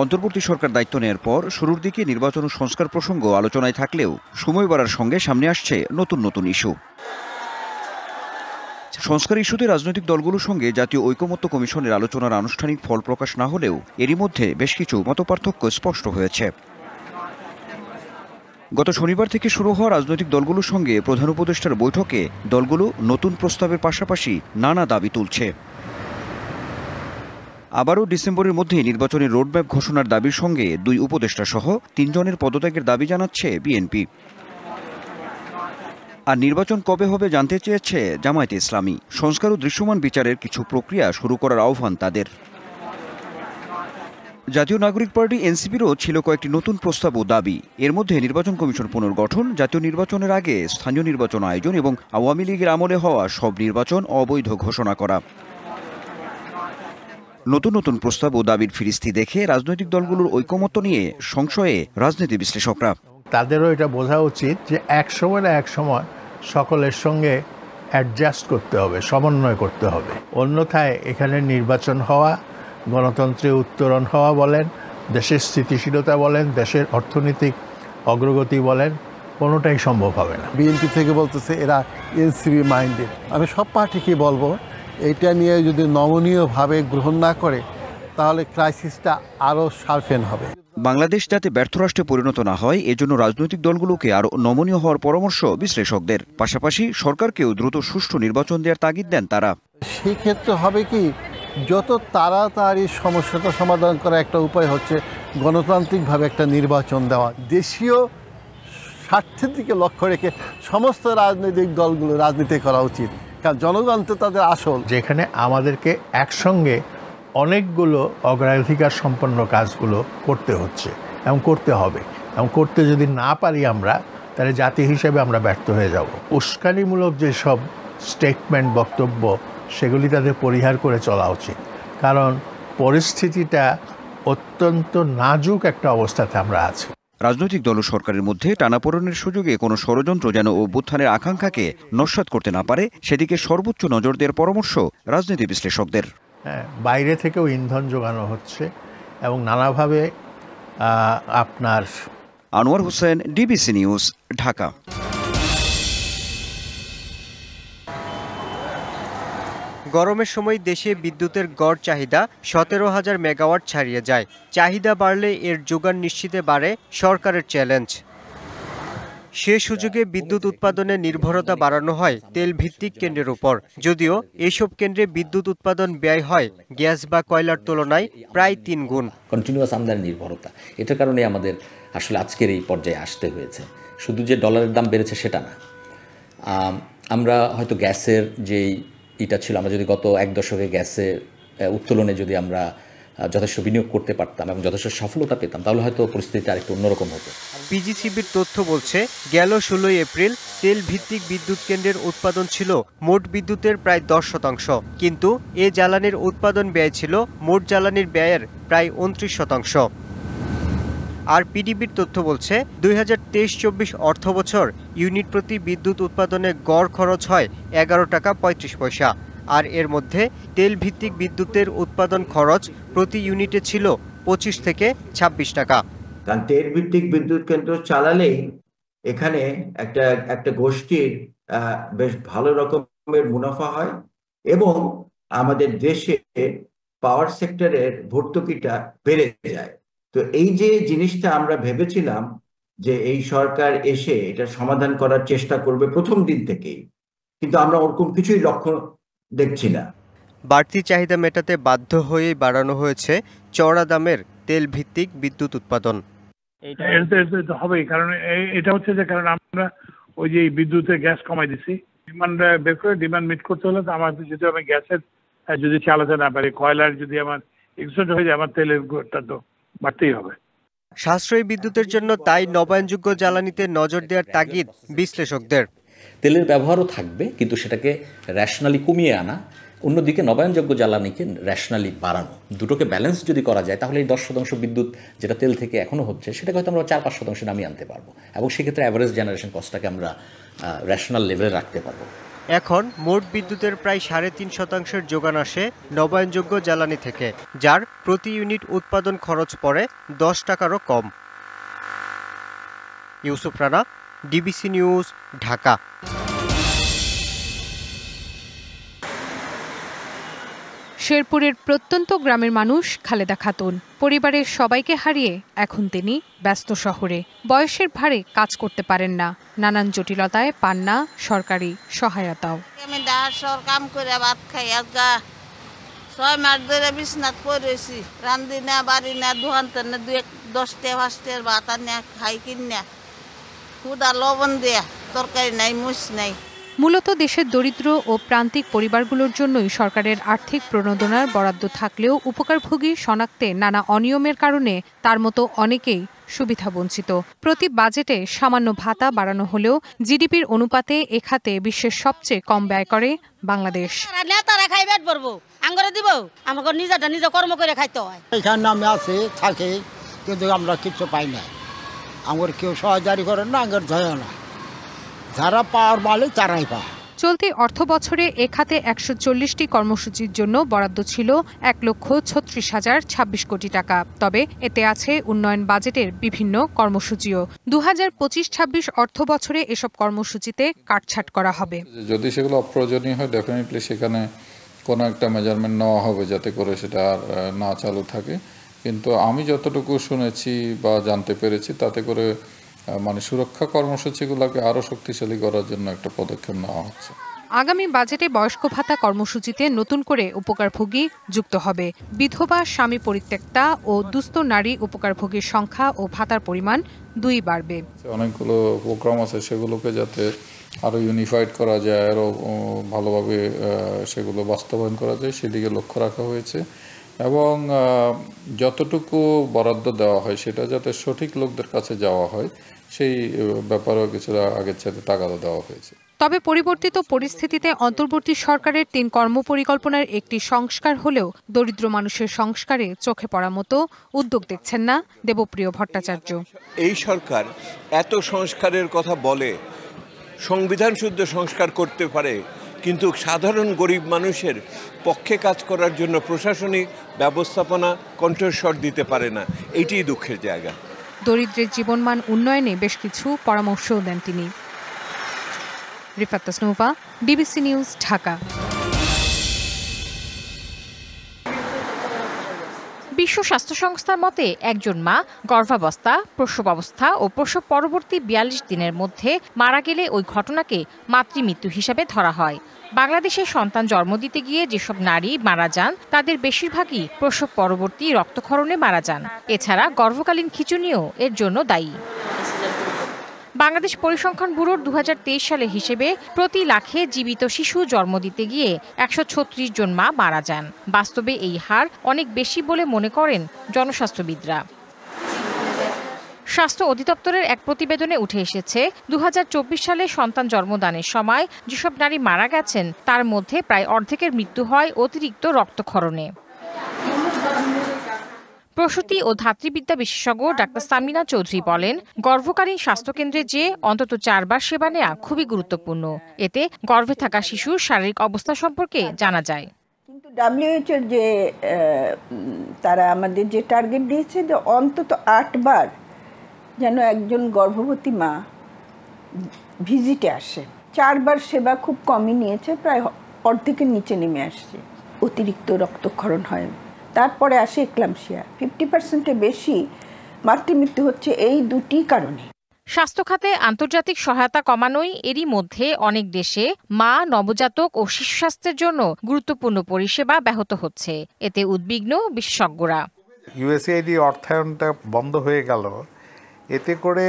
অন্তর্বর্তী সরকার দায়িত্ব নেওয়ার পর শুরুর দিকে নির্বাচন ও সংস্কার প্রসঙ্গ আলোচনায় থাকলেও সময় বাড়ার সঙ্গে সামনে আসছে নতুন নতুন ইস্যু। সংস্কার ইস্যুতে রাজনৈতিক দলগুলোর সঙ্গে জাতীয় ঐকমত্য কমিশনের আলোচনার আনুষ্ঠানিক ফল প্রকাশ না হলেও এরই মধ্যে বেশ কিছু মতপার্থক্য স্পষ্ট হয়েছে। গত শনিবার থেকে শুরু হওয়া রাজনৈতিক দলগুলোর সঙ্গে প্রধান উপদেষ্টার বৈঠকে দলগুলো নতুন প্রস্তাবের পাশাপাশি নানা দাবি তুলছে। আবারও ডিসেম্বরের মধ্যে নির্বাচনের রোডম্যাপ ঘোষণার দাবির সঙ্গে দুই উপদেষ্টা সহ ৩ জনের পদত্যাগের দাবি জানাচ্ছে বিএনপি। আর নির্বাচন কবে হবে জানতে চেয়েছে জামায়াতে ইসলামী। সংস্কার ও দৃশ্যমান বিচারের কিছু প্রক্রিয়া শুরু করার আহ্বান তাদের। জাতীয় নাগরিক পার্টি এনসিপিরও ছিল কয়েকটি নতুন প্রস্তাব ও দাবি। এর মধ্যে নির্বাচন কমিশন পুনর্গঠন, জাতীয় নির্বাচনের আগে স্থানীয় নির্বাচন আয়োজন এবং আওয়ামী লীগের আমলে হওয়া সব নির্বাচন অবৈধ ঘোষণা করা। নতুন নতুন প্রস্তাব ও দাবির ফিরিস্তি দেখে রাজনৈতিক দলগুলোর ঐকমত্য নিয়ে সংশয়ে রাজনীতি বিশ্লেষকরা। তাদেরও এটা বোঝা উচিত যে এক সময় না এক সময় সকলের সঙ্গে অ্যাডজাস্ট করতে হবে, সমন্বয় করতে হবে। অন্যথায় এখানে নির্বাচন হওয়া, গণতন্ত্রে উত্তরণ হওয়া বলেন, দেশের স্থিতিশীলতা বলেন, দেশের অর্থনৈতিক অগ্রগতি বলেন, কোনোটাই সম্ভব হবে না। বিএনপি থেকে বলতেছে এরা এনসিপি মাইন্ডেড। আমি সব পার্টিকে বলবো এটা নিয়ে যদি নমনীয়ভাবে গ্রহণ না করে তাহলে ক্রাইসিসটা আরও শার্পেন হবে। বাংলাদেশ যাতে ব্যর্থ রাষ্ট্রে পরিণত না হয় এজন্য রাজনৈতিক দলগুলোকে আরও নমনীয় হওয়ার পরামর্শ বিশ্লেষকদের। পাশাপাশি সরকারকেও দ্রুত সুষ্ঠু নির্বাচন দেওয়ার তাগিদ দেন তারা। সেই ক্ষেত্রে হবে কি, যত তাড়াতাড়ি সমস্যাটা সমাধান করা একটা উপায় হচ্ছে গণতান্ত্রিকভাবে একটা নির্বাচন দেওয়া। দেশীয় স্বার্থের দিকে লক্ষ্য রেখে সমস্ত রাজনৈতিক দলগুলো রাজনীতি করা উচিত, কারণ জনগণ তো তাদের আসল। যেখানে আমাদেরকে একসঙ্গে অনেকগুলো অগ্রাধিকার সম্পন্ন কাজগুলো করতে হচ্ছে এবং করতে হবে, এবং করতে যদি না পারি আমরা, তাহলে জাতি হিসেবে আমরা ব্যর্থ হয়ে যাব। উস্কানিমূলক যেসব স্টেটমেন্ট, বক্তব্য, সেগুলি তাদের পরিহার করে চলা উচিত, কারণ পরিস্থিতিটা অত্যন্ত নাজুক একটা অবস্থাতে আমরা আছি। রাজনৈতিক দল ও সরকারের মধ্যে টানাপোড়েনের সুযোগে কোনো ষড়যন্ত্র যেন অভ্যুত্থানের আকাঙ্ক্ষাকে নস্যাৎ করতে না পারে সেদিকে সর্বোচ্চ নজর দেওয়ার পরামর্শ রাজনীতি বিশ্লেষকদের। বাইরে থেকেও ইন্ধন যোগানো হচ্ছে এবং নানাভাবে আপনার। Anwar Hossain, DBC news, Dhaka. গরমের সময় দেশে বিদ্যুতের গড় চাহিদা 17,000 মেগাওয়াট ছাড়িয়ে যায়। চাহিদা বাড়লে এর যোগান নিশ্চিতে বাড়ে সরকারের চ্যালেঞ্জ। সে সুযোগে বিদ্যুৎ উৎপাদনে নির্ভরতা বাড়ানো হয় তেল ভিত্তিক কেন্দ্রের উপর। যদিও এইসব কেন্দ্রে বিদ্যুৎ উৎপাদন ব্যয় হয় গ্যাস বা কয়লার তুলনায় প্রায় 3 গুণ। কন্টিনিউয়াস আমদানি নির্ভরতা, এটার কারণে আমাদের আসলে আজকের এই পর্যায়ে আসতে হয়েছে। শুধু যে ডলারের দাম বেড়েছে সেটা না, আমরা হয়তো গ্যাসের যেই এটা ছিল, আমরা যদি গত 1 দশকে গ্যাসের উত্তোলনে যদি আমরা যথেষ্ট বিনিয়োগ করতে পারতাম এবং যথেষ্ট সফলতা পেতাম, তাহলে হয়তো পরিস্থিতিটা আরেকটু অন্যরকম হতো। পিজিসিবির তথ্য বলছে, গেল 16 এপ্রিল তেল ভিত্তিক বিদ্যুৎ কেন্দ্রের উৎপাদন ছিল মোট বিদ্যুতের প্রায় 10%, কিন্তু এ জ্বালানির উৎপাদন ব্যয় ছিল মোট জ্বালানির ব্যয়ের প্রায় 29%। আর পিডিবির তথ্য বলছে 2023-24 অর্থবছর ইউনিট প্রতি বিদ্যুৎ উৎপাদনে গড় খরচ হয় 11 টাকা 35 পয়সা। আর এর মধ্যে তেল ভিত্তিক বিদ্যুতের উৎপাদন খরচ প্রতি ইউনিটে ছিল 25 থেকে 26 টাকা। কারণ তেল ভিত্তিক বিদ্যুৎ কেন্দ্র চালালেই এখানে একটা গোষ্ঠীর বেশ ভালো রকমের মুনাফা হয় এবং আমাদের দেশে পাওয়ার সেক্টরের ভর্তুকিটা বেড়ে যায়। তো এই যে জিনিসটা আমরা ভেবেছিলাম যে এই সরকার এসে এটা সমাধান করার চেষ্টা করবে প্রথম দিন থেকেই, কিন্তু আমরা ওরকম কিছুই লক্ষ্য দেখছি না। বাড়তি চাহিদা মেটাতে বাধ্য হয়েই বাড়ানো হয়েছে চড়া দামের তেল ভিত্তিক বিদ্যুৎ উৎপাদন। এটা হবেই, কারণ এটা হচ্ছে যে কারণ আমরা ওই যে বিদ্যুতের গ্যাস কমাই দিছি, ডিমান্ড বের করে ডিমান্ড মিট করতে হলে আমার যদি আমি গ্যাসের যদি চালাতে না পারি, কয়লার যদি আমার এক্সটেন্ড হয়ে যায়, আমার তেলের গোটা তো বাড়তেই হবে। সাশ্রয়ী বিদ্যুতের জন্য তাই নবায়নযোগ্য জ্বালানিতে নজর দেওয়ার তাগিদ বিশ্লেষকদের। তেলের ব্যবহারও থাকবে, কিন্তু সেটাকে র্যাশনালি কমিয়ে আনা, অন্যদিকে নবায়নযোগ্য জ্বালানিকে র্যাশনালি বাড়ানো, দুটোকে ব্যালেন্স যদি করা যায় তাহলে এই 10% বিদ্যুৎ যেটা তেল থেকে এখনও হচ্ছে সেটাকে হয়তো আমরা 4-5% নামিয়ে আনতে পারবো এবং সেক্ষেত্রে অ্যাভারেজ জেনারেশন কস্টটাকে আমরা র্যাশনাল লেভেলে রাখতে পারবো। এখন মোট বিদ্যুতের প্রায় ৩.৫% যোগান আসে নবায়নযোগ্য জ্বালানি থেকে, যার প্রতি ইউনিট উৎপাদন খরচ পড়ে 10 টাকারও কম। Yusuf Rana, DBC news, Dhaka. শেরপুরের প্রত্যন্ত গ্রামের মানুষ খালেদা খাতুন পরিবারের সবাইকে হারিয়ে এখন তিনি ব্যস্ত শহরে। বয়সের ভারে কাজ করতে পারেন না, নানান জটিলতায় পান না সরকারি সহায়তাও। আমি ডাহার কাম করে ভাত খাই, আজগা 6 মাস ধরে বিছনাত পড়েছি, রান্ধি না বাড়ি না ধোয়ানতে না, 10-5 ভাত আনিয়া খাই কিনা, খুদা লবণ দেয়া তরকারি নাই, মুছ নাই। মূলত দেশের দরিদ্র ও প্রান্তিক পরিবারগুলোর জন্যই সরকারের আর্থিক প্রণোদনার বরাদ্দ থাকলেও উপকারভোগী শনাক্তে নানা অনিয়মের কারণে তার মতো অনেকেই সুবিধা বঞ্চিত। প্রতি বাজেটে সামান্য ভাতা বাড়ানো হলেও জিডিপির অনুপাতে এ খাতে বিশ্বের সবচেয়ে কম ব্যয় করে বাংলাদেশ। নেতারা খাই পেট ভরবো, আঙ্গরে দিব, আমাকে নিজেটা নিজে কর্ম করে খাইতে হয়। এখানে আমি আছি থাকি, কিন্তু আমরা কিছু পাই না। আমার কেউ সহযোগী করেন না, আঙ্গের ধয় না, যারা পাওয়ার মালিক তারাই পায়। চলতি অর্থ বছরে এ খাতে ১৪০টি কর্মসূচির জন্য বরাদ্দ ছিল ১,৩৬,০২৬ কোটি টাকা। তবে এতে আছে উন্নয়ন বাজেটের বিভিন্ন কর্মসূচিও। ২০২৫-২৬ অর্থ বছরে এসব কর্মসূচিতে কাটছাঁট করা হবে। যদি সেগুলো অপ্রয়োজনীয় হয়, ডেফিনেটলি সেখানে কোনো একটা মেজারমেন্ট নেওয়া হবে যাতে করে সেটা আর না চালু থাকে। কিন্তু আমি যতটুকু শুনেছি বা জানতে পেরেছি, তাতে করে মানে সুরক্ষা কর্মসূচিগুলোকে আরো শক্তিশালী করার জন্য একটা পদক্ষেপ নেওয়া হচ্ছে। আগামী বাজেটে বয়স্ক ভাতা কর্মসূচিতে নতুন করে উপকারভোগী যুক্ত হবে। বিধবা, স্বামী পরিত্যক্তা ও দুস্থ নারী উপকারভোগীর সংখ্যা ও ভাতার পরিমাণ 2 বাড়বে। অনেকগুলো প্রোগ্রাম আছে, সেগুলোকে যাতে আরো ইউনিফাইড করা যায়, আরো ভালোভাবে সেগুলো বাস্তবায়ন করা যায়, সেদিকে লক্ষ্য রাখা হয়েছে। এবং যতটুকু বরাদ্দ দেওয়া হয় সেটা যাতে সঠিক লোকদের কাছে যাওয়া হয়, সেই ব্যাপারেও কিছুটা আগের চাইতে তাগাদা দেওয়া হয়েছে। তবে পরিবর্তিত পরিস্থিতিতে অন্তর্বর্তী সরকারের 3 কর্মপরিকল্পনার একটি সংস্কার হলেও দরিদ্র মানুষের সংস্কারে চোখে পড়া মতো উদ্যোগ দেখছেন না দেবপ্রিয় ভট্টাচার্য। এই সরকার এত সংস্কারের কথা বলে, সংবিধান শুদ্ধ সংস্কার করতে পারে, কিন্তু সাধারণ গরিব মানুষের পক্ষে কাজ করার জন্য প্রশাসনিক ব্যবস্থাপনা কণ্ঠস্বর দিতে পারে না। এইটিই দুঃখের জায়গা। দরিদ্রের জীবনমান উন্নয়নে বেশ কিছু পরামর্শও দেন তিনি। Rifat Tasnuva, DBC news, Dhaka. বিশ্ব স্বাস্থ্য সংস্থার মতে একজন মা গর্ভাবস্থা, প্রসবাবস্থা ও প্রসব পরবর্তী ৪২ দিনের মধ্যে মারা গেলে ওই ঘটনাকে মাতৃমৃত্যু হিসাবে ধরা হয়। বাংলাদেশে সন্তান জন্ম দিতে গিয়ে যেসব নারী মারা যান তাদের বেশিরভাগই প্রসব পরবর্তী রক্তক্ষরণে মারা যান। এছাড়া গর্ভকালীন খিঁচুনিও এর জন্য দায়ী। বাংলাদেশ পরিসংখ্যান ব্যুরোর ২০২৩ সালের হিসেবে প্রতি লাখে জীবিত শিশু জন্ম দিতে গিয়ে ১৩৬ জন মা মারা যান। বাস্তবে এই হার অনেক বেশি বলে মনে করেন জনস্বাস্থ্যবিদরা। স্বাস্থ্য অধিদপ্তরের এক প্রতিবেদনে উঠে এসেছে ২০২৪ সালে সন্তান জন্মদানের সময় যেসব নারী মারা গেছেন তার মধ্যে প্রায় অর্ধেকের মৃত্যু হয় অতিরিক্ত রক্তক্ষরণে। প্রসূতি ও ধাত্রীবিদ্যা বিশেষজ্ঞ ডাক্তার সামিনা চৌধুরী বলেন, গর্ভকালীন স্বাস্থ্যকেন্দ্রে যে অন্তত 4 বার সেবা নেওয়া খুবই গুরুত্বপূর্ণ। এতে গর্ভে থাকা শিশুর শারীরিক অবস্থা সম্পর্কে জানা যায়। কিন্তু WHO যে তারা আমাদের যে টার্গেট দিয়েছে যে অন্তত 8 বার যেন একজন গর্ভবতী মা ভিজিটে আসে। 4 বার সেবা খুব কমই নিয়েছে, প্রায় অর্ধেকের নিচে নেমে আসছে। অতিরিক্ত রক্তক্ষরণ হয়, তারপরে আসে এক্লাম্পসিয়া। 50%-এর বেশি মাতৃমৃত্যু হচ্ছে এই 2টি কারণে। স্বাস্থ্য খাতে আন্তর্জাতিক সহায়তা কমানোই এরই মধ্যে অনেক দেশে মা, নবজাতক ও শিশু স্বাস্থ্যের জন্য গুরুত্বপূর্ণ পরিষেবা ব্যাহত হচ্ছে। এতে উদ্বিগ্ন বিশেষজ্ঞরা। USAID অর্থায়নটা বন্ধ হয়ে গেল, এতে করে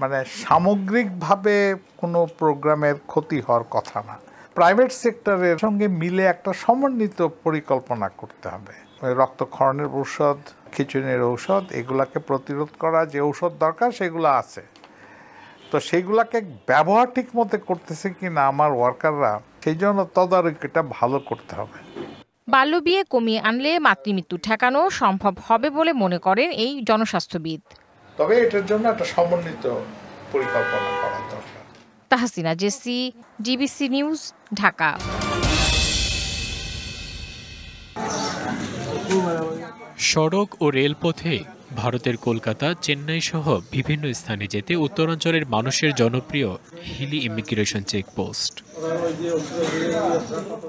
মানে সামগ্রিকভাবে কোনো প্রোগ্রামের ক্ষতি হওয়ার কথা না। প্রাইভেট সেক্টরের সঙ্গে মিলে একটা সমন্বিত পরিকল্পনা করতে হবে। রক্তক্ষরণের ঔষধ, খিঁচুনির ঔষধ, এগুলাকে প্রতিরোধ করা যে ঔষধ দরকার সেগুলো আছে, তো সেগুলাকে ব্যবহার ঠিক মতো করতেছে কিনা আমার ওয়ার্কাররা, সেই জন্য তদারকিটা ভালো করতে হবে। বাল্যবিয়ে কমিয়ে আনলে মাতৃমৃত্যু ঠেকানো সম্ভব হবে বলে মনে করেন এই জনস্বাস্থ্যবিদ। তবে এটার জন্য একটা সমন্বিত পরিকল্পনা করা দরকার। Tahsina Jessy, DBC news, Dhaka. সড়ক ও রেলপথে ভারতের কলকাতা, চেন্নাই সহ বিভিন্ন স্থানে যেতে উত্তরাঞ্চলের মানুষের জনপ্রিয় হিলি ইমিগ্রেশন চেকপোস্ট।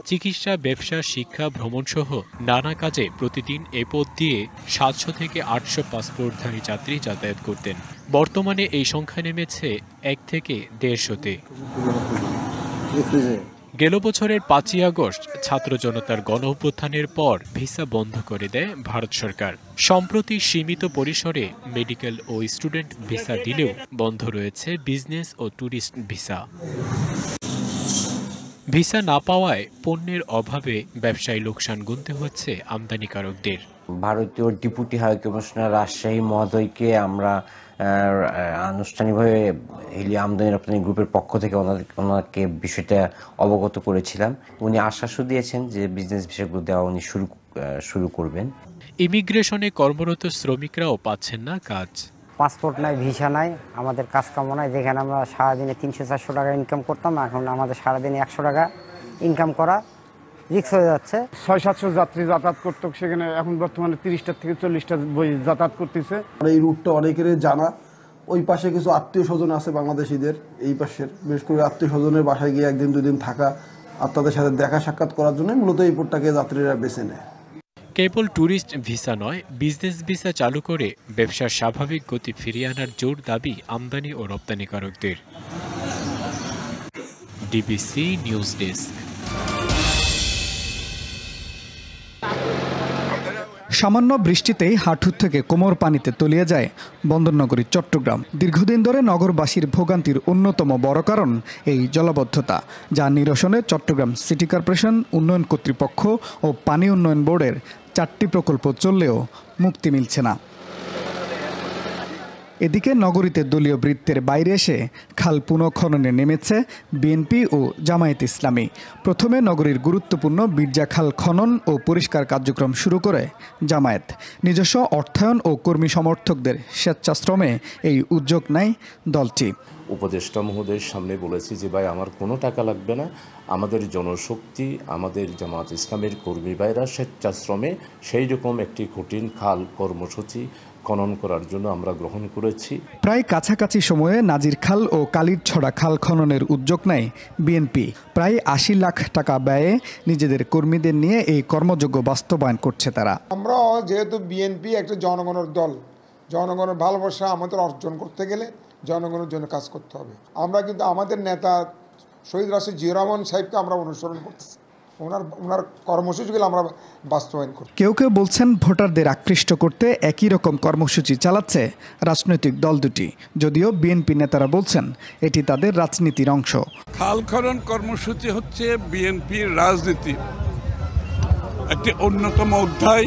চিকিৎসা, ব্যবসা, শিক্ষা, ভ্রমণ সহ নানা কাজে প্রতিদিন এ পথ দিয়ে 700 থেকে 800 পাসপোর্টধারী যাত্রী যাতায়াত করতেন। বর্তমানে এই সংখ্যা নেমেছে 1 থেকে 150-তে। গেল বছরের 5ই আগস্ট ছাত্র জনতার গণ অভ্যুত্থানের পর ভিসা বন্ধ করে দেয় ভারত সরকার। সম্প্রতি সীমিত পরিসরে মেডিকেল ও স্টুডেন্ট ভিসা দিলেও বন্ধ রয়েছে বিজনেস ও ট্যুরিস্ট ভিসা। ভিসা না পাওয়ায় পণ্যের অভাবে ব্যবসায়ী লোকসান গুনতে হচ্ছে আমদানিকারকদের। ভারতীয় ডেপুটি হাই কমিশনার রাজশাহী মহোদয়কে আমরা আনুষ্ঠানিকভাবে হিলি আমদানি রপ্তানি গ্রুপের পক্ষ থেকে ওনাকে বিষয়টা অবগত করেছিলাম। উনি আশ্বাসও দিয়েছেন যে বিজনেস ভিসাগুলো দেওয়া উনি শুরু করবেন। ইমিগ্রেশনে কর্মরত শ্রমিকরাও পাচ্ছেন না কাজ। পাসপোর্ট নাই, ভিসা নাই, আমাদের কাজ কাম নাই। যেখানে আমরা সারাদিনে 300-400 টাকা ইনকাম করতাম, এখন আমাদের সারাদিনে 100 টাকা ইনকাম করা রিস্ক হয়ে যাচ্ছে। 600-700 যাত্রী যাতায়াত করতো, সেখানে এখন বর্তমানে 30টা থেকে 40টা বই যাতায়াত করতেছে। এই রুটটা অনেকেরই জানা। ওই পাশে কিছু আত্মীয় স্বজন আছে বাংলাদেশিদের, এই পাশের বিশেষ করে আত্মীয় স্বজনের বাসায় গিয়ে 1-2 দিন থাকা আর তাদের সাথে দেখা সাক্ষাৎ করার জন্য মূলত এই পোর্টটাকে যাত্রীরা বেছে নেয়। কেবল ট্যুরিস্ট ভিসা নয়, বিজনেস ভিসা চালু করে ব্যবসার স্বাভাবিক গতি ফিরিয়ে আনার জোর দাবি আমদানি ও রপ্তানিকারকদের। DBC news desk. সামান্য বৃষ্টিতেই হাঁটু থেকে কোমর পানিতে তলিয়ে যায় বন্দরনগরী চট্টগ্রাম। দীর্ঘদিন ধরে নগরবাসীর ভোগান্তির অন্যতম বড় কারণ এই জলাবদ্ধতা, যা নিরসনে চট্টগ্রাম সিটি কর্পোরেশন, উন্নয়ন কর্তৃপক্ষ ও পানি উন্নয়ন বোর্ডের 4টি প্রকল্প চললেও মুক্তি মিলছে না। এদিকে নগরীতে দলীয় বৃত্তের বাইরে এসে খাল পুনঃখননে নেমেছে বিএনপি ও জামায়াত ইসলামী। প্রথমে নগরীর গুরুত্বপূর্ণ বীরজা খাল খনন ও পরিষ্কার কার্যক্রম শুরু করে জামায়াত। নিজস্ব অর্থায়ন ও কর্মী সমর্থকদের স্বেচ্ছাশ্রমে এই উদ্যোগ নেয় দলটি। উপদেষ্টা মহোদয়ের সামনে বলেছি যে ভাই আমার কোনো টাকা লাগবে না, আমাদের জনশক্তি, আমাদের জামায়াত ইসলামের কর্মী ভাইরা স্বেচ্ছাশ্রমে সেই রকম একটি কঠিন খাল কর্মসূচি খনন করার জন্য আমরা গ্রহণ করেছি। প্রায় কাছাকাছি সময়ে নাজির খাল ও কালির ছড়া খাল খননের উদ্যোগ নেয় বিএনপি। প্রায় 80 লাখ টাকা ব্যয়ে নিজেদের কর্মীদের নিয়ে এই কর্মযজ্ঞ বাস্তবায়ন করছে তারা। আমরা যেহেতু বিএনপি একটা জনগণের দল, জনগণের ভালোবাসা আমাদের অর্জন করতে গেলে জনগণের জন্য কাজ করতে হবে। আমরা কিন্তু আমাদের নেতা শহীদ রাষ্ট্রপতি জিয়াউর রহমান সাহেবকে আমরা অনুসরণ করতেছি, ওনার কর্মসূচিগুলো আমরা বাস্তবায়ন করি। কেউ কেউ বলছেন ভোটারদের আকৃষ্ট করতে একই রকম কর্মসূচি চালাচ্ছে রাজনৈতিক দল দুটি, যদিও বিএনপি নেতারা বলছেন এটি তাদের রাজনীতির অংশ। খাল খনন কর্মসূচি হচ্ছে বিএনপির রাজনীতির একটি অন্যতম অধ্যায়,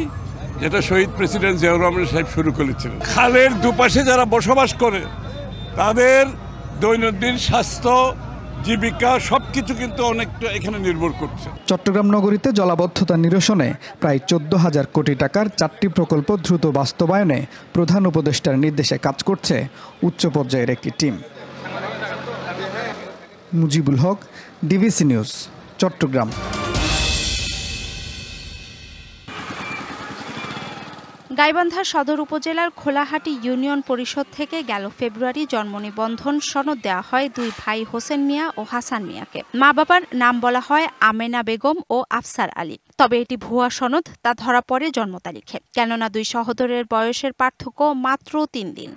যেটা শহীদ প্রেসিডেন্ট জিয়াউর রহমান সাহেব শুরু করেছিলেন। খালের দুপাশে যারা বসবাস করে তাদের দৈনন্দিন স্বাস্থ্য, জীবিকা সবকিছু কিন্তু অনেকটা এখানে নির্ভর করছে। চট্টগ্রাম নগরীতে জলাবদ্ধতা নিরসনে প্রায় 14,000 কোটি টাকার 4টি প্রকল্প দ্রুত বাস্তবায়নে প্রধান উপদেষ্টার নির্দেশে কাজ করছে উচ্চ পর্যায়ের একটি team. Mujibul Haque, DBC news, Chittagong. Gaibandha সদর উপজেলার খোলাহাটি ইউনিয়ন পরিষদ থেকে গেল ফেব্রুয়ারি জন্ম নিবন্ধন সনদ দেওয়া হয় 2 ভাই হোসেন মিয়া ও হাসান মিয়াকে। মা বাবার নাম বলা হয় আমেনা বেগম ও আফসার আলী। তবে এটি ভুয়া সনদ, তা ধরা পড়ে জন্ম তারিখে, কেননা 2 সহোদরের বয়সের পার্থক্য মাত্র 3 দিন।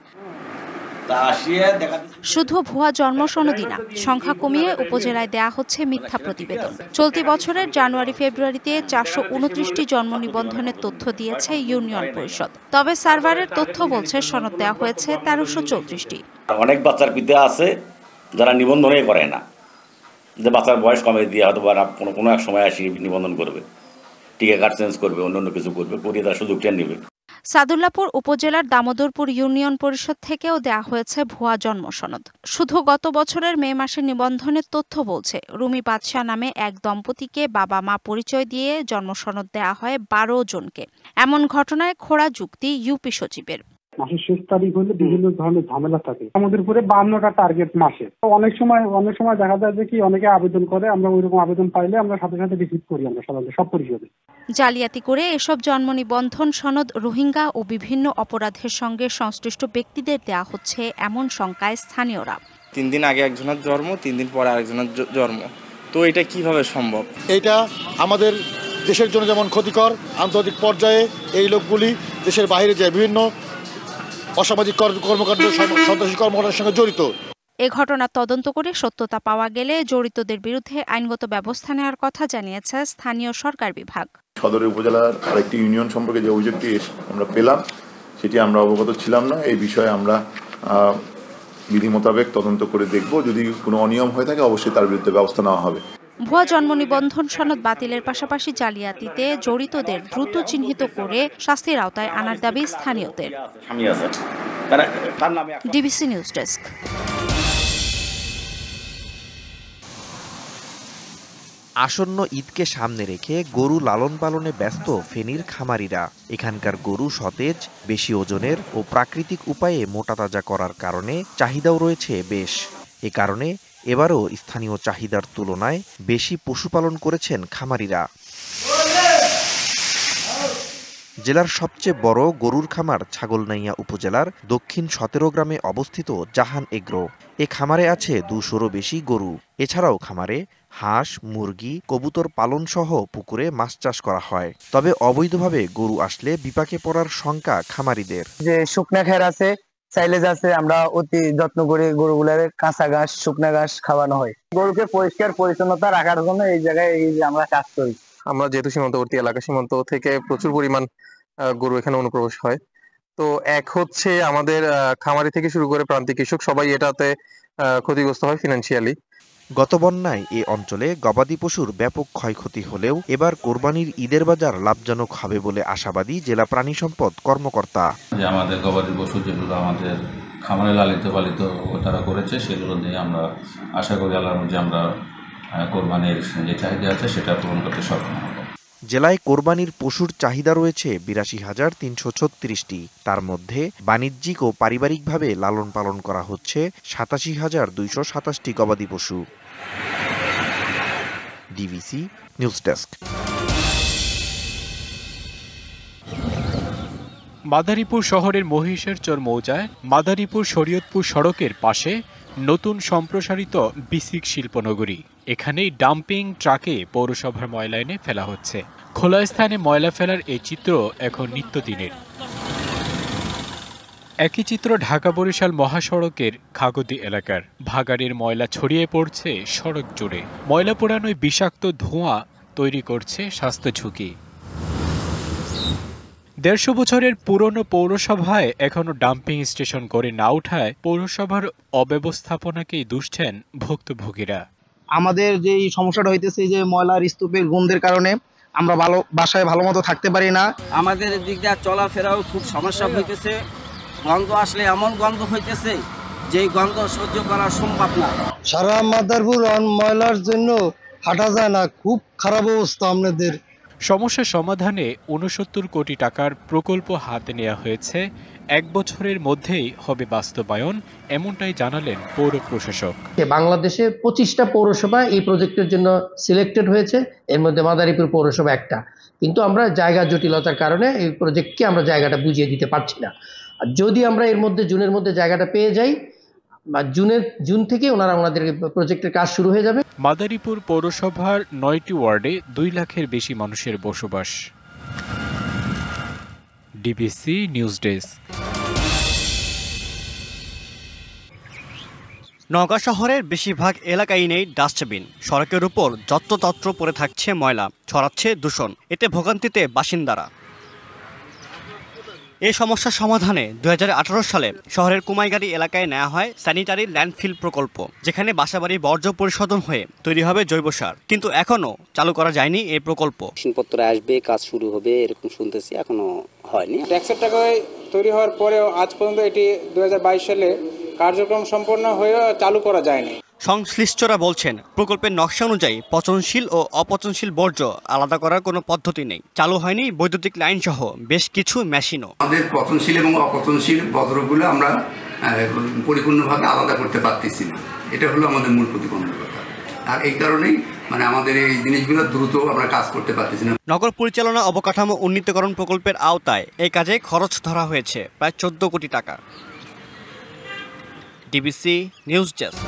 শুধু ভুয়া জন্ম সনদই না, সংখ্যা কমিয়ে উপজেলায় দেয়া হচ্ছে মিথ্যা প্রতিবেদন। চলতি বছরের জানুয়ারি ফেব্রুয়ারিতে 429টি জন্ম নিবন্ধনের তথ্য দিয়েছে ইউনিয়ন পরিষদ। তবে সার্ভারের তথ্য বলছে সনদ দেওয়া হয়েছে 1334টি। অনেক বাচ্চার পিতা আছে যারা নিবন্ধনই করে না, যে বাচ্চার বয়স কমে দিয়ে হয়তো কোনো এক সময় আসি নিবন্ধন করবে, টিকা কার্ড চেঞ্জ করবে, অন্য কিছু করবে, করিয়ে তার সুযোগটা নেবে। সাদুল্লাপুর উপজেলার দামোদরপুর ইউনিয়ন পরিষদ থেকেও দেয়া হয়েছে ভুয়া জন্ম সনদ। শুধু গত বছরের মে মাসে নিবন্ধনের তথ্য বলছে রুমি বাদশাহ নামে এক দম্পতিকে বাবা মা পরিচয় দিয়ে জন্ম সনদ দেয়া হয় 12 জনকে। এমন ঘটনায় খোড়া যুক্তি ইউপি সচিবের। মাসের শেষ তারিখ হলে বিভিন্ন ধরনের ঝামেলা থাকে। আমাদের উপরে 52টা টার্গেট মাসে। অনেক সময় দেখা যায় যে কি অনেকে আবেদন করে, আমরা ওইরকম আবেদন পাইলে আমরা সাথে সাথে রিসিভ করি আমরা সাধারণত সব পরিষদে। জালিয়াতি করে এসব জন্ম নিবন্ধন সনদ রোহিঙ্গা ও বিভিন্ন অপরাধের সঙ্গে সংশ্লিষ্ট ব্যক্তিদের দেয়া হচ্ছে এমন শঙ্কায় স্থানীয়রা। 3 দিন আগে একজনের জন্ম, 3 দিন পরে আরেকজনের জন্ম, তো এটা কিভাবে সম্ভব? এটা আমাদের দেশের জন্য যেমন ক্ষতিকর, আন্তর্জাতিক পর্যায়ে এই লোকগুলি দেশের বাইরে যায় বিভিন্ন অসামাজিক কর্মকাণ্ড, সন্ত্রাসী কর্মকাণ্ডের সঙ্গে জড়িত। এ ঘটনা তদন্ত করে সত্যতা পাওয়া গেলে জড়িতদের বিরুদ্ধে আইনগত ব্যবস্থা নেওয়ার কথা জানিয়েছে স্থানীয় সরকার বিভাগ। সদর উপজেলার আরেকটি ইউনিয়ন সম্পর্কে যে অভিযোগটি আমরা পেলাম সেটি আমরা অবগত ছিলাম না। এই বিষয়ে আমরা বিধি মোতাবেক তদন্ত করে দেখব, যদি কোনো অনিয়ম হয়ে থাকে অবশ্যই তার বিরুদ্ধে ব্যবস্থা নেওয়া হবে। ভুয়া জন্ম নিবন্ধন সনদ বাতিলের পাশাপাশি জালিয়াতিতে জড়িতদের দ্রুত চিহ্নিত করে শাস্তির আওতায় আনার দাবি স্থানীয়দের। DBC news desk. আসন্ন ঈদকে সামনে রেখে গরু লালন পালনে ব্যস্ত ফেনীর খামারিরা। এখানকার গরু সতেজ, বেশি ওজনের ও প্রাকৃতিক উপায়ে মোটা তাজা করার কারণে চাহিদাও রয়েছে বেশ। এ কারণে এবারও স্থানীয় চাহিদার তুলনায় বেশি পশুপালন করেছেন খামারিরা। জেলার সবচেয়ে বড় গরুর খামার ছাগলনাইয়া উপজেলার দক্ষিণ 17 গ্রামে অবস্থিত জাহান এগ্রো। এ খামারে আছে 200-রও বেশি গরু। এছাড়াও খামারে হাঁস, মুরগি, কবুতর পালন সহ পুকুরে মাছ চাষ করা হয়। তবে অবৈধভাবে গরু আসলে বিপাকে পড়ার শঙ্কা খামারিদের। যে শুকনা খের আছে, সাইলেজ আছে, আমরা অতি যত্ন করে গরুগুলার কাঁচা ঘাস, শুকনা ঘাস খাওয়ানো হয়। গরুকে পরিষ্কার পরিচ্ছন্নতা রাখার জন্য এই জায়গায় আমরা কাজ করি। আমরা যেহেতু সীমান্তবর্তী এলাকা, সীমান্ত থেকে প্রচুর পরিমাণ গরু এখানে অনুপ্রবেশ হয়। তো এক হচ্ছে আমাদের খামারি থেকে শুরু করে প্রান্তিক কৃষক সবাই এটাতে ক্ষতিগ্রস্ত হয় ফিনান্সিয়ালি। গত বন্যায় এ অঞ্চলে গবাদি পশুর ব্যাপক ক্ষয়ক্ষতি হলেও এবার কোরবানির ঈদের বাজার লাভজনক হবে বলে আশাবাদী জেলা প্রাণী সম্পদ কর্মকর্তা। যে আমাদের গবাদি পশু যেগুলো আমাদের খামারে লালিত পালিত তারা করেছে, সেগুলো নিয়ে আমরা আশা করি আল্লাহর মধ্যে আমরা কোরবানির যে চাহিদা আছে সেটা পূরণ করতে সক্ষম হব। জেলায় কোরবানির পশুর চাহিদা রয়েছে ৮২,৩৩৬টি। তার মধ্যে বাণিজ্যিক ও পারিবারিকভাবে লালন পালন করা হচ্ছে ৮৭,২২৭টি গবাদি পশু। DBC news desk. মাদারীপুর শহরের মহিষেরচর মৌজায় মাদারীপুর শরীয়তপুর সড়কের পাশে নতুন সম্প্রসারিত বিসিক শিল্পনগরী। এখানেই ডাম্পিং ট্রাকে পৌরসভার ময়লা এনে ফেলা হচ্ছে। খোলা স্থানে ময়লা ফেলার এই চিত্র এখন নিত্যদিনের। একই চিত্র ঢাকা বরিশাল মহাসড়কের খাগদি এলাকার। ভাগাড়ের ময়লা ছড়িয়ে পড়ছে সড়ক জুড়ে। ময়লা পোড়ানোয় বিষাক্ত ধোঁয়া তৈরি করছে স্বাস্থ্য ঝুঁকি। ১৫০ বছরের পুরনো পৌরসভায় এখনো ডাম্পিং স্টেশন করে না ওঠায় পৌরসভার অব্যবস্থাপনাকেই দুষছেন ভুক্তভোগীরা। আমাদের যে সমস্যাটা হইতেছে যে ময়লার স্তূপের গন্ধের কারণে আমরা বাসায় ভালো মতো থাকতে পারি না। আমাদের দিক দিয়ে চলাফেরাও খুব সমস্যা হইতেছে। গন্ধ আসলে এমন গন্ধ হইতেছে যে গন্ধ সহ্য করা সম্ভব না। সারা মাদারীপুর ময়লার জন্য হাঁটা যায় না, খুব খারাপ অবস্থা। আমাদের সমস্যা সমাধানে ৬৯ কোটি টাকার প্রকল্প হাতে নেওয়া হয়েছে। ১ বছরের মধ্যেই হবে বাস্তবায়ন, এমনটাই জানালেন পৌর প্রশাসক। বাংলাদেশে ২৫টা পৌরসভা এই প্রজেক্টের জন্য সিলেক্টেড হয়েছে, এর মধ্যে মাদারীপুর পৌরসভা একটা। কিন্তু আমরা জায়গা জটিলতার কারণে এই প্রজেক্টকে আমরা জায়গাটা বুঝিয়ে দিতে পারছি না। আর যদি আমরা এর মধ্যে জুনের মধ্যে জায়গাটা পেয়ে যাই, জুন থেকে ওনাদের প্রজেক্টের কাজ শুরু হয়ে যাবে। মাদারীপুর পৌরসভার ৯টি ওয়ার্ডে ২ লাখের বেশি মানুষের বসবাস। DBC news desk. নওগাঁ শহরের বেশিরভাগ এলাকায় নেই ডাস্টবিন। সড়কের উপর যত্রতত্র পড়ে থাকছে ময়লা, ছড়াচ্ছে দূষণ। এতে ভোগান্তিতে বাসিন্দারা। এই সমস্যার সমাধানে ২০১৮ সালে শহরের কুমাইগাড়ি এলাকায় নেওয়া হয় স্যানিটারি ল্যান্ডফিল প্রকল্প, যেখানে বাসাবাড়ি বর্জ্য পরিশোধন হয়ে তৈরি হবে জৈব সার। কিন্তু এখনও চালু করা যায়নি এই প্রকল্প। মেশিনপত্র আসবে, কাজ শুরু হবে এরকম শুনতেছি, এখনো হয়নি। ট্যাক্সের টাকায় তৈরি হওয়ার পরেও আজ পর্যন্ত এটি ২০২২ সালে কার্যক্রম সম্পন্ন হয়ে চালু করা যায়নি। সংশ্লিষ্টরা বলছেন প্রকল্পের নকশা অনুযায়ী পচনশীল ও অপচনশীল বর্জ্য আলাদা করার কোনো পদ্ধতি নেই। চালু হয়নি বৈদ্যুতিক লাইন সহ বেশ কিছু মেশিনও। আমাদের পচনশীল এবং অপচনশীল বর্জ্যগুলো আমরা পরিপূর্ণভাবে আলাদা করতে পারতেছি না, এটা হলো আমাদের মূল প্রতিবন্ধকতা। আর এই কারণেই আমাদের এই জিনিসগুলো দ্রুত আমরা কাজ করতে পারতেছি না। নগর পরিচালনা অবকাঠামো উন্নীতকরণ প্রকল্পের আওতায় এই কাজে খরচ ধরা হয়েছে প্রায় 14 কোটি টাকা। DBC news desk.